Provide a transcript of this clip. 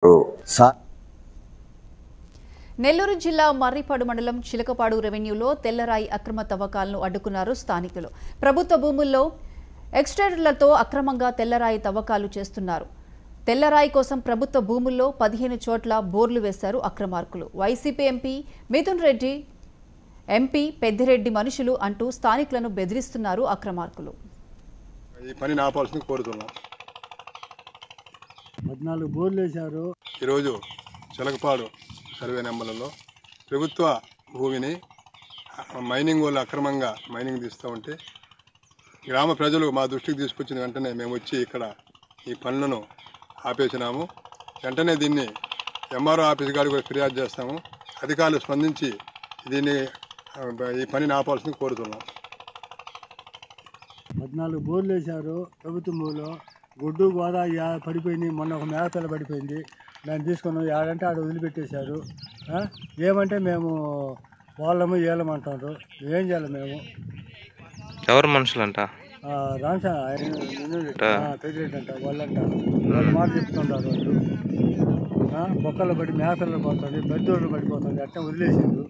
సా- నెల్లూరు జిల్లా మర్రిపాడు మండలం చిలకపాడు రెవెన్యూలో తెల్లరాయి అక్రమ తవ్వకాలను అడ్డుకున్నారు స్థానికులు. ప్రభుత్వ భూముల్లో ఎక్స్ట్రాక్టర్లతో అక్రమంగా తెల్లరాయి తవ్వకాలు చేస్తున్నారు. తెల్లరాయి కోసం ప్రభుత్వ భూముల్లో 15 చోట్ల బోర్లు వేశారు అక్రమార్కులు. YCP MP Mithun Reddy, MP Peddireddy మనుషులు అంటూ స్థానికులను బెదిరిస్తున్నారు అక్రమార్కులు. ఈ పని ఆపాల్సింది కోరుతున్నాం. 14 బోర్లు వేశారు. ఈరోజు చిలకపాడు సర్వే నెంబర్లలో ప్రభుత్వ భూమిని మైనింగ్ వాళ్ళు అక్రమంగా మైనింగ్ తీస్తూ ఉంటే గ్రామ ప్రజలు మా దృష్టికి తీసుకొచ్చిన వెంటనే మేము వచ్చి ఇక్కడ ఈ పనులను ఆపేసినాము. వెంటనే దీన్ని ఎంఆర్ఓ ఆఫీస్ గారికి కూడా ఫిర్యాదు చేస్తాము. అధికారులు స్పందించి దీన్ని ఈ పనిని ఆపాల్సింది కోరుతున్నాం. 14 బోర్లు వేశారు ప్రభుత్వ భూమిలో. గొడ్డు గోదా పడిపోయింది. మొన్న ఒక మేకపిల్ల పడిపోయింది. దాన్ని తీసుకొని ఏడంటే ఆడ వదిలిపెట్టేశారు. ఏమంటే మేము వాళ్ళము ఏళ్ళమంటారు. ఏం చేయాలి మేము? ఎవరు మనుషులంట? రామచా పెద్దరెడ్డి అంట వాళ్ళంట. వాళ్ళు మాట చెప్తుంటారు. వాళ్ళు బొక్కలు పడి మేకపిల్లలు పోతుంది, బద్దోళ్ళు పడిపోతుంది. అట్లా వదిలేసిండు.